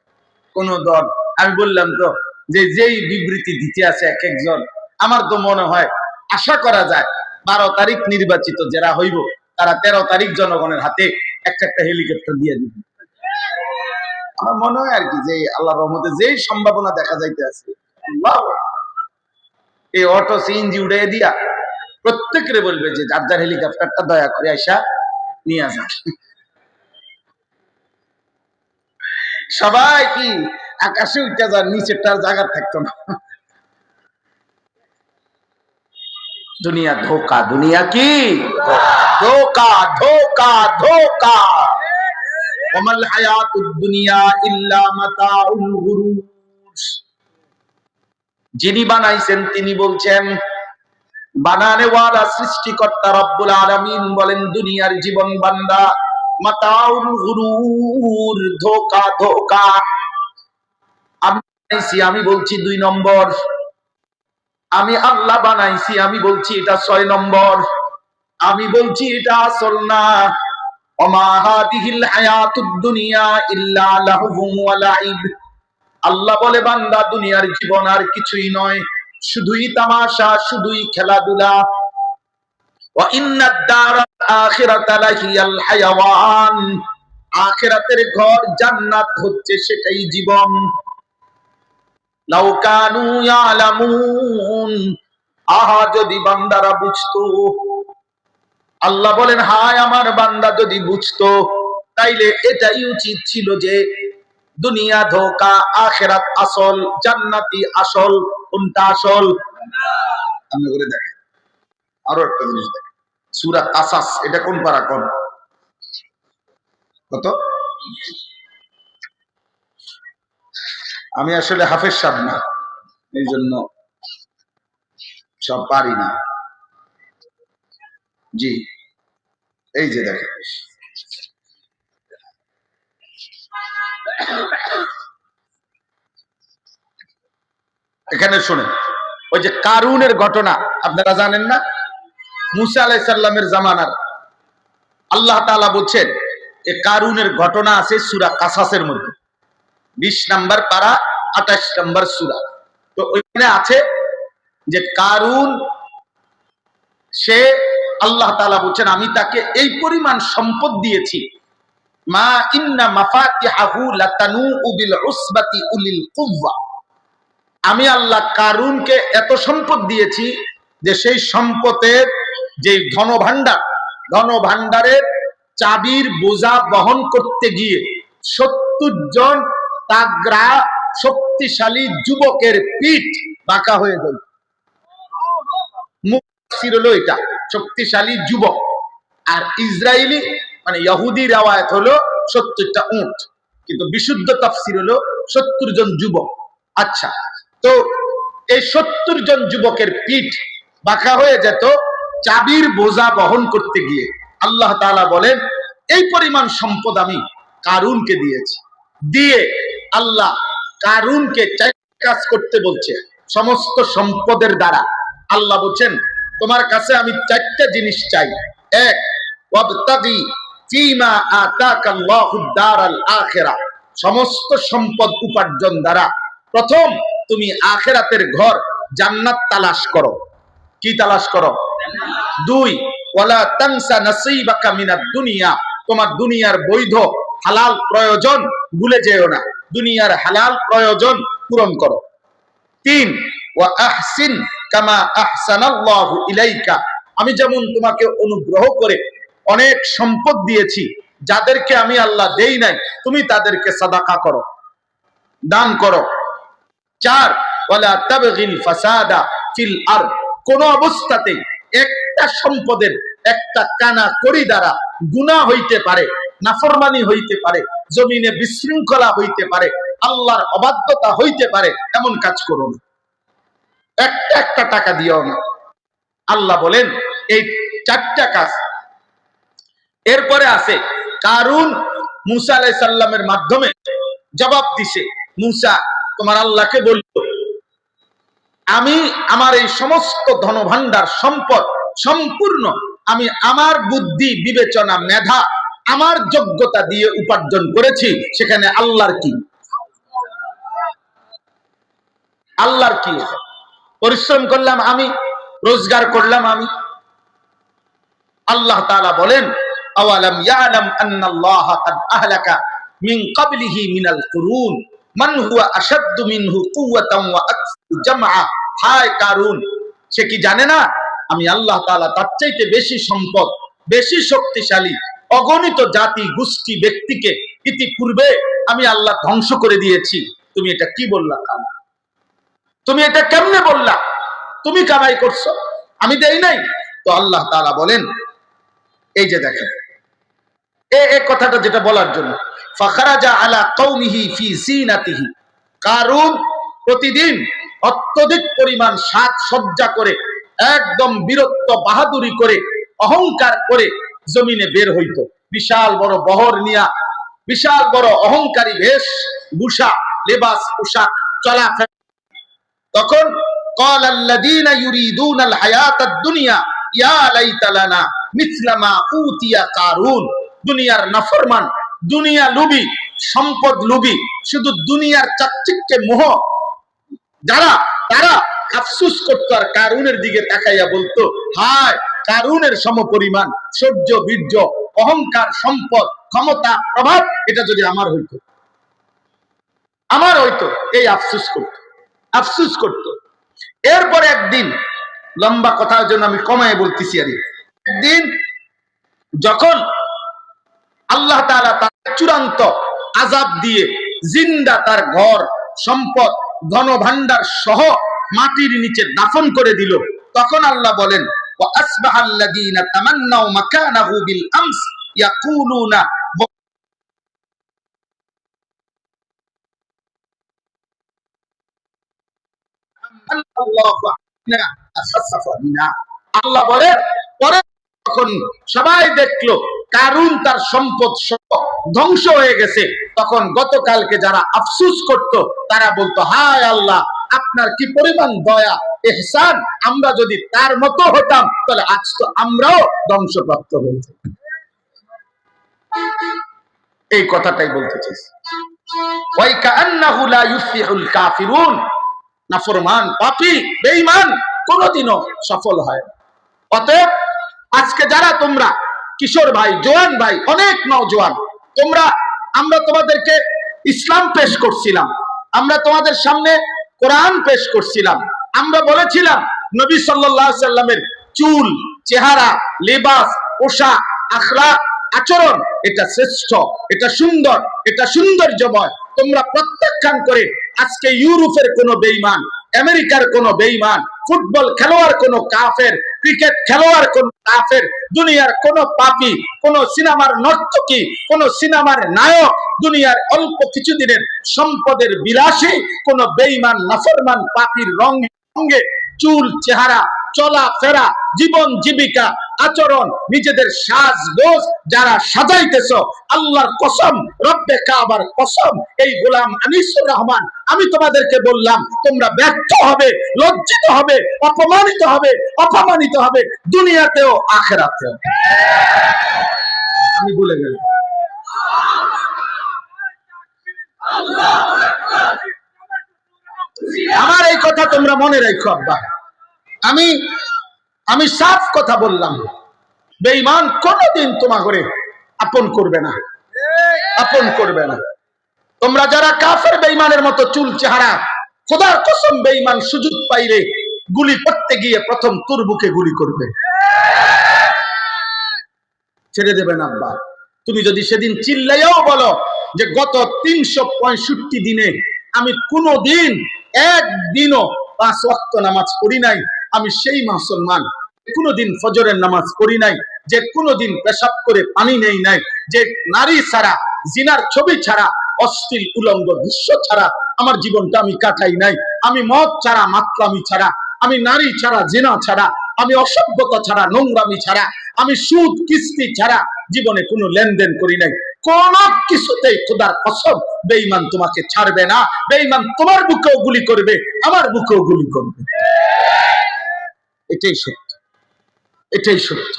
কোন দল? আমি বললাম তো যে যেই বিবৃতি দিতে আছে এক একজন, আমার তো মনে হয় আশা করা যায় 12 তারিখ নির্বাচিত যারা হইব তারা 13 তারিখ জনগণের হাতে একটা একটা হেলিকপ্টার দিয়ে দিবে। আমার মনে হয় আর কি যে আল্লাহর রহমতে যেই সম্ভাবনা দেখা যাইতে আছে, এই অটো সিএনজি উড়াই দিয়া প্রত্যেকের বলবে যে যার যার হেলিকপ্টারটা দয়া করে আইসা নিয়ে আসা। সবাই কি আকাশে উঠে যান, নিচেরটার জায়গা থাকতো না। দুনিয়া ধোকা, দুনিয়া কি ধোকা, ধোকা, ধোকা। ওমাল হায়াতুদ দুনিয়া ইল্লা মাতাউল গুরুর। যিনি বানাইছেন তিনি বলছেন, বানানেওয়ালা সৃষ্টিকর্তা রব্বুল আলামিন বলেন দুনিয়ার জীবন বান্দা মাতাউল গুরুর, ধোকা, ধোকা। আমি বলছি 2 নম্বর, আমি আল্লাহ বানাইছি, আমি বলছি এটা 6 নম্বর, আমি বলছি এটা আসল না। ওমা হাদিহিল হায়াতুদ দুনিয়া ইল্লা লাহবুন ওয়া লাইব। আল্লাহ বলে বান্দা দুনিয়ার জীবন আর কিছুই নয়, শুধুই তামাশা, শুধুই খেলাধুলা। ওয়া ইন্নাদ দারাল আখিরাতা লাহিয়াল হায়াওয়ান। আখিরাতের ঘর জান্নাত হচ্ছে সেটাই জীবন। লাউ কানু ইয়ালামুন, আহা যদি বান্দারা বুঝতো। আল্লাহ বলেন হায় আমার বান্দা যদি বুঝতো তাইলে এটাই উচিত ছিল যে দুনিয়া ধোকা, আখিরাত আসল, জান্নাতি আসল। কোনটা আসল? আমি করে দেখেন আরো একটা জিনিস দেখেন, সূরা কাসাস, এটা কোন পারা? কোন কত? আমি আসলে হাফেজ সাহেব না, এই জন্য সব পারি না। জি, এই যে দেখেন, এখানে শুনেন, ওই যে কারুনের ঘটনা আপনারা জানেন না? মুসা আলাইহিস সালামের জামানার আল্লাহ তাআলা বলছেন এই কারুনের ঘটনা আছে সূরা কাসাসের মধ্যে, 20 নম্বর পারা 28 নম্বর সূরা। তো ওইখানে আছে যে কারুন, সে আল্লাহ তাআলা বলছেন আমি তাকে এই পরিমাণ সম্পদ দিয়েছি, মা ইন্না মাফাতিহাহু লাতানু বিল উসবাতি উলিল কুওয়া। আমি আল্লাহ কারুনকে এত সম্পদ দিয়েছি যে সেই সম্পদের যে ধনভাণ্ডারের চাবির বোঝা বহন করতে গিয়ে 70 জন তাগড়া শক্তিশালী যুবকের পিঠ বাঁকা হয়ে গেল। মুফাসসির হলো এটা শক্তিশালী যুবক, আর ইসরায়েলি মানে ইহুদি রিওয়ায়াত হলো 70টা উট, কিন্তু বিশুদ্ধ তাফসীর হলো 70 জন যুবক। আচ্ছা, তো এই 70 জন যুবকের পিঠ বাঁকা হয়ে যেত চাবির বোঝা বহন করতে গিয়ে। আল্লাহ তাআলা বলেন এই পরিমাণ সম্পদ আমি কারুনকে দিয়েছি। দিয়ে আল্লাহ কারুনকে কাজ করতে বলছে সমস্ত সম্পদের দ্বারা। আল্লাহ বলছেন তোমার কাছে আমি 4টা জিনিস চাই। এক, ওয়াবতাগি ফীমা আতাকাল্লাহুদ দারাল আখিরা, সমস্ত সম্পদ উপার্জন দ্বারা প্রথম তুমি আখিরাতের ঘর জান্নাত তালাশ করো। কি তালাশ করো? 2, ওয়ালা তানসা নাসীবাকা মিনাদ দুনিয়া, তোমার দুনিয়ার বৈধ হালাল প্রয়োজন ভুলে যেও না, দুনিয়ার হালাল প্রয়োজন পূরণ করো। 3, ওয়া আহসিন কামা আহসানাল্লাহু ইলাইকা, আমি যেমন তোমাকে অনুগ্রহ করে অনেক সম্পদ দিয়েছি, যাদেরকে আমি আল্লাহ দেই নাই তুমি তাদেরকে সাদাকা করো, দান করো। 4, ওয়ালা তাবগিল ফাসাদা ফিল আরদ, কোন অবস্থাতেই একটা সম্পদের একটা কানা করি দ্বারা গুনাহ হইতে পারে, নাফরমানি হইতে পারে, জমিনে বিশৃঙ্খলা হইতে পারে, আল্লাহর অবাধ্যতা হইতে পারে, এমন কাজ করো না। একটা টাকা দিও না। আল্লাহ বলেন এই 4টা কাজ। এরপরে আছে কারুন মুসা আলাইহিস সালামের মাধ্যমে জবাব দিছে, মুসা তোমার আল্লাহকে বলল আমি আমার এই সমস্ত ধনভাণ্ডার সম্পদ সম্পূর্ণ আমি আমার বুদ্ধি বিবেচনা মেধা আমার যোগ্যতা দিয়ে উপার্জন করেছি, সেখানে আল্লাহর কি? আল্লাহর কি? পরিশ্রম করলাম আমি, রোজগার করলাম আমি। আল্লাহ তাআলা বলেন আওয়ালাম ইয়ালাম আন্নাল্লাহা কাদ আহলাকা মিন ক্বাবলিহি মিনাল কুরুন মান হুয়া আশাদ্দু মিনহু কুওয়াতান ওয়া আকসারু জামআ, হায় কারুন, সে কি জানে না আমি আল্লাহ তাআলা তার চাইতে বেশি সম্পদ, বেশি শক্তিশালী অগণিত জাতি গোষ্ঠী ব্যক্তিকে ইতিপূর্বে আমি আল্লাহ ধ্বংস করে দিয়েছি। তুমি এটা কি বললা? তুমি এটা কেমনে বললা? তুমি কামাই করছো, আমি দেই নাই? তো আল্লাহ তাআলা বলেন এই যে দেখেন এই কথাটা যেটা বলার জন্য ফাখারাজা আলা কওমিহি ফি জিনাতিহি, কারুন প্রতিদিন অত্যধিক পরিমাণ সাজ সজ্জা করে একদম বীরত্ব বাহাদুরি করে অহংকার করে জমিনে বের হইতো, বিশাল বড় বহর নিয়া, বিশাল বড় অহংকারী বেশ ভূষা লেবাস পোশাক চলাফেরা। তখন قال الذين يريدون الحياة الدنيا يا ليت لنا مثل ما أوتي قارون, দুনিয়ার নাফরমান, দুনিয়া লোভী, সম্পদ লোভী, শুধু দুনিয়ার চাকচিক্যে মোহ যারা, তারা আফসোস করতো আর কারুনের দিকে তাকাইয়া বলতো হায় কারুনের সমপরিমাণ সহ্য বীর্য অহংকার সম্পদ ক্ষমতা প্রভাব এটা যদি আমার হইতো, আমার হইতো, এই আফসোস করতো, আফসোস করতো। এরপরে একদিন, লম্বা কথার জন্য আমি কমায় বলতেছি, আর একদিন যখন আল্লাহ তাআলা তার চূড়ান্ত আযাব দিয়ে জিন্দা তার ঘর সম্পদ ধন ভান্ডার সহ মাটির নিচে দাফন করে দিল, তখন আল্লাহ বলেন ওয়া আসবাহাল্লাযীনা তামান্নাউ মাকানাহু বিল আমস ইয়াকুলুনা আল্লাহ বলেন পরে তখন সবাই দেখলো কারুন তার সম্পদ ধ্বংস হয়ে গেছে, তখন গতকালকে যারা আফসোস করত তারা বলতো হায় আল্লাহ আপনার কি পরিমাণ দয়া ইহসান, আমরা যদি তার মতো হতাম তাহলে আজ তো আমরাও ধ্বংসপ্রাপ্ত হয়েছি। এই কথাটাই বলতে চাইছি। ওয়াই কাআন্নাহু লা ইউফলিহুল কাফিরুন, নাফরমান পাপী বেঈমান কোনোদিনও সফল হয় না। অতএব আজকে যারা তোমরা কিশোর ভাই জওয়ান ভাই অনেক নওজোয়ান তোমরা, আমরা তোমাদেরকে ইসলাম পেশ করছিলাম, আমরা তোমাদের সামনে কোরআন পেশ করছিলাম, আমরা বলেছিলাম নবী সাল্লাল্লাহু আলাইহি সাল্লামের চুল চেহারা লেবাস পোশাক আখলাক আচরণ এটা শ্রেষ্ঠ, এটা সুন্দর, এটা সৌন্দর্যময়। তোমরা প্রত্যাখ্যান করে আজকে ইউরোপের কোন বেঈমান, আমেরিকার কোন বেঈমান, ফুটবল খেলোয়াড় কোন কাফের ক্রিকেট খেলোয়াড় কোন কাফের, দুনিয়ার কোন পাপী, কোন সিনেমার নর্তকী, কোন সিনেমার নায়ক, দুনিয়ার অল্প কিছুদিনের সম্পদের বিলাসী, কোন বেঈমান নাফরমান পাপীর রঙে চুল, চেহারা, চলাফেরা, জীবন জীবিকা, আচরণ, নিজেদের সাজগোজ যারা সাজাইতেছ, আল্লাহর কসম, রব্বে কাবার কসম, এই গোলাম আনিসুর রহমান, আমি তোমাদেরকে বললাম তোমরা ব্যর্থ হবে, লজ্জিত হবে, অপমানিত হবে, অপমানিত হবে দুনিয়াতেও আখিরাতেও। আমি বলে গেলাম। আমার এই কথা তোমরা মনে রাখো আব্বা। আমি সাফ কথা বললাম, বেঈমান কোনদিন তোমার করে আপন করবে না, আপন করবে না। তোমরা যারা কাফের বেঈমানের মতো চুল চেহারা, খোদার কসম বেঈমান সুযোগ পাইলে গুলি করতে গিয়ে প্রথম তোর বুকে গুলি করবে, ছেড়ে দেবে না আব্বা। তুমি যদি সেদিন চিল্লাইয়াও বলো যে গত 365 দিনে আমি কোনদিন একদিনও 5 ওয়াক্ত নামাজ পড়ি নাই, আমি সেই মুসলমান, কোনদিন ফজরের নামাজ পড়ি নাই, যে কোনদিন পেশাব করে পানি নেই নাই, যে নারী ছাড়া, জিনার ছবি ছাড়া, অশ্লীল উলঙ্গ দৃশ্য ছাড়া আমার জীবনটা আমি কাটাই নাই, আমি মদ ছাড়া, মাতলামি ছাড়া, আমি নারী ছাড়া, জিনা ছাড়া, আমি অসভ্যতা ছাড়া, নোংরামি ছাড়া, আমি সুদ কিস্তি ছাড়া জীবনে কোনো লেনদেন করি নাই, কোন কিছুতেই খোদার কসম বেঈমান তোমাকে ছাড়বে না। বেঈমান তোমার বুকেও গুলি করবে, আমার বুকেও গুলি করবে। এটাই সত্য, এটাই সত্য,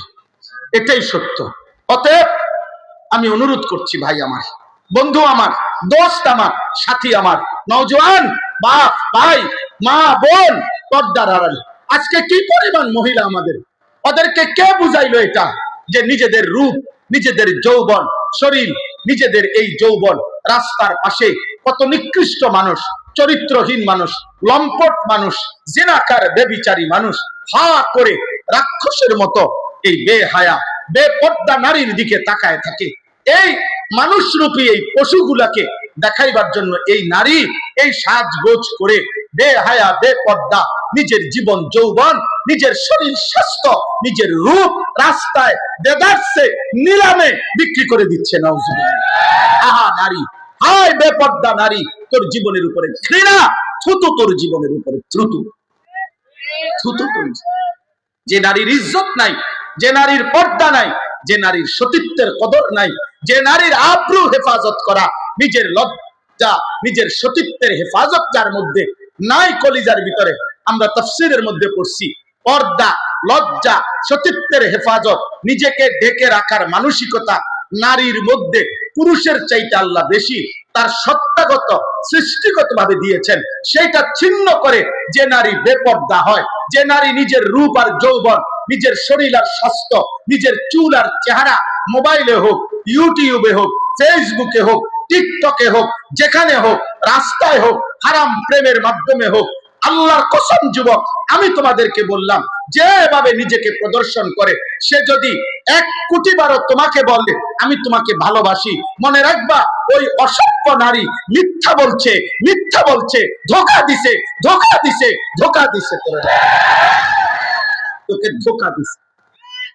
এটাই সত্য। অতএব আমি অনুরোধ করছি, ভাই আমার, বন্ধু আমার, দোস্ত আমার, সাথী আমার, নওজোয়ান, বাপ, ভাই, মা, বোন, পর্দার আড়ালে আজকে কি পরিমাণ মহিলা আমাদের, ওদেরকে কে বুঝাইলো এটা যে নিজেদের রূপ, নিজেদের যৌবন, শরীর, নিজেদের এই যৌবন রাস্তার পাশে কত নিকৃষ্ট মানুষ, চরিত্রহীন মানুষ, লম্পট মানুষ, জিনাকার বেবিচারী মানুষ হা করে রাক্ষসের মতো এই বেহায়া বেপর্দা নারীর দিকে তাকায় থাকে। এই মানুষরূপী এই পশুগুলাকে দেখাইবার জন্য এই নারী এই সাজগোজ করে বেহায়া বেপর্দা নিজের জীবন যৌবন, নিজের শরীর স্বাস্থ্য, নিজের রূপ রাস্তায় দেদারসে নিলামে বিক্রি করে দিচ্ছে। নাউজুবিল্লাহ। আহা নারী, হায় বেপর্দা নারী, তোর জীবনের উপরে ঘৃণা, থুতু তোর জীবনের উপরে, থুতু, থুতু তোর। যে নারীর ইজ্জত নাই, যে নারীর পর্দা নাই, যে নারীর সতীত্বের কদর নাই, যে নারীর আব্রু হেফাজত করা, নিজের লজ্জা, নিজের সতীত্বের হেফাজত যার মধ্যে নাই কলিজার ভিতরে। আমরা তাফসীরের মধ্যে পড়ছি, পর্দা, লজ্জা, সতীত্বের হেফাজত, নিজেকে ঢেকে রাখার মানসিকতা নারীর মধ্যে পুরুষের চাইতে আল্লাহ বেশি তার সত্তাগত সৃষ্টিগত ভাবে দিয়েছেন। সেটা ছিন্ন করে যে নারী বেপর্দা হয়, যে নারী নিজের রূপ আর যৌবন, নিজের শরীর আর স্বাস্থ্য, নিজের চুল আর চেহারা মোবাইলে হোক, ইউটিউবে হোক, ফেসবুকে হোক, টিকটকে হোক, যেখানে হোক, রাস্তায় হোক, হারাম প্রেমের মাধ্যমে হোক, আল্লাহর কসম যুবক, আমি তোমাদেরকে বললাম, যেভাবে নিজেকে প্রদর্শন করে, সে যদি 1 কোটি বারও তোমাকে বলে আমি তোমাকে ভালোবাসি, মনে রাখবা ওই অসভ্য নারী মিথ্যা বলছে, মিথ্যা বলছে, ধোঁকা দিছে, ধোঁকা দিছে, ধোঁকা দিছে, তোকে ধোঁকা দিছে।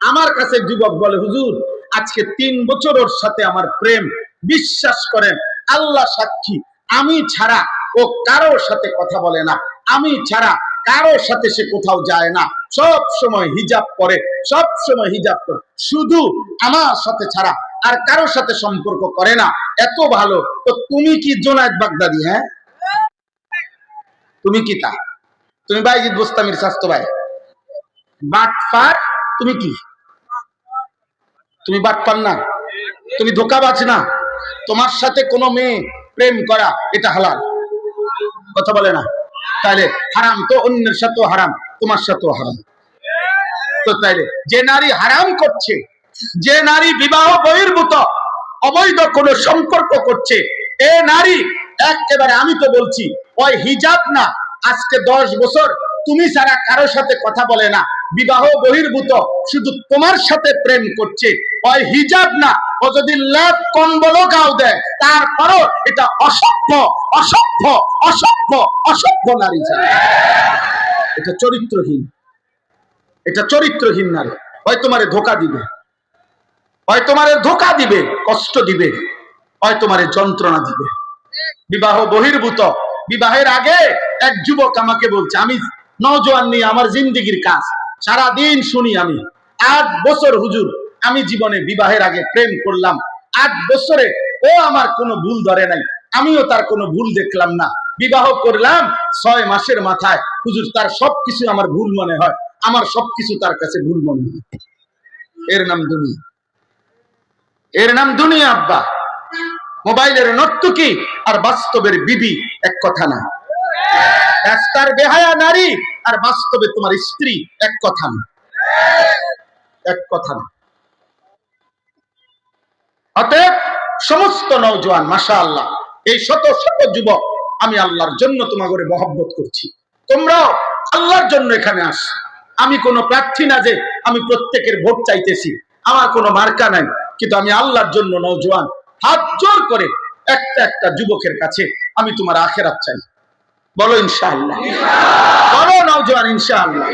আমার কাছে যুবক বলে, হুজুর আজকে 3 বছর ওর সাথে আমার প্রেম, বিশ্বাস করেন আল্লাহ সাক্ষী, আমি ছাড়া ও কারোর সাথে কথা বলে না, আমি ছাড়া কারোর সাথে সে কোথাও যায় না, সব সময় হিজাব পরে, সব সময় হিজাব করে, শুধু আমার সাথে ছাড়া আর কারোর সাথে সম্পর্ক করে না। এত ভালো। তো তুমি কি জোনায়েদ বাগদাদি? হ্যাঁ, তুমি কি তা? তুমি বাইজিদ বোস্তামির স্বাস্থ্য ভাই বাটপার? তুমি কি? তুমি বাটপার না, তুমি ধোঁকাবাজ না। তোমার সাথে কোনো মেয়ে প্রেম করা এটা হালাল, কথা বলে না? তাইলে হারাম তো অন্যের সাথেও হারাম, তোমার সাথেও হারাম। তো তাইলে যে নারী হারাম করছে, যে নারী বিবাহ বহির্ভূত অবৈধ কোনো সম্পর্ক করছে, এ নারী একেবারে, আমি তো বলছি ওই হিজাব না, আজকে 10 বছর তুমি ছাড়া কারোর সাথে কথা বলে না, বিবাহ বহির্ভূত শুধু তোমার সাথে প্রেম করছে, ওই হিজাব না, ও যদি লেপ কম্বলও গাও দেয় তারপরও এটা অসভ্য, অসভ্য, অসভ্য, অসভ্য নারী, এটা চরিত্রহীন, এটা চরিত্রহীন নারী। হয় তোমারে ধোকা দিবে, হয় তোমারে ধোকা দিবে, কষ্ট দিবে, হয় তোমারে যন্ত্রণা দিবে। বিবাহ বহির্ভূত। বিবাহের আগে এক যুবক আমাকে বলছে, আমি নওজোয়ান নিয়ে আমার জিন্দেগির কাজ সারাদিন শুনি আমি, 8 বছর হুজুর আমি জীবনে বিবাহের আগে প্রেম করলাম, 8 বছরে ও আমার কোনো ভুল ধরে নাই, আমিও তার কোনো ভুল দেখলাম না। বিবাহ করলাম 6 মাসের মাথায় হুজুর তার সবকিছু আমার ভুল মনে হয়, আমার সবকিছু তার কাছে ভুল মনে হয়। এর নাম দুনিয়া, এর নাম দুনিয়া আব্বা। মোবাইলের নর্তকী আর বাস্তবের বিবি এক কথা না। রাস্তার বেহায়া নারী আর বাস্তবে তোমার স্ত্রী এক কথা না, এক কথা না। অতএব সমস্ত নওজোয়ান মাশাআল্লাহ, এই শত শত যুবক, আমি আল্লাহর জন্য তোমাকে মহব্বত করছি, তোমরাও আল্লাহর জন্য এখানে আস। আমি কোনো প্রার্থী না যে আমি প্রত্যেকের ভোট চাইতেছি, আমার কোনো মার্কা নাই, কিন্তু আমি আল্লাহর জন্য নওজোয়ান হাত জোর করে একটা একটা যুবকের কাছে আমি তোমার আখিরাত চাই। বলো ইনশাআল্লাহ, বলো নওজোয়ান ইনশাআল্লাহ।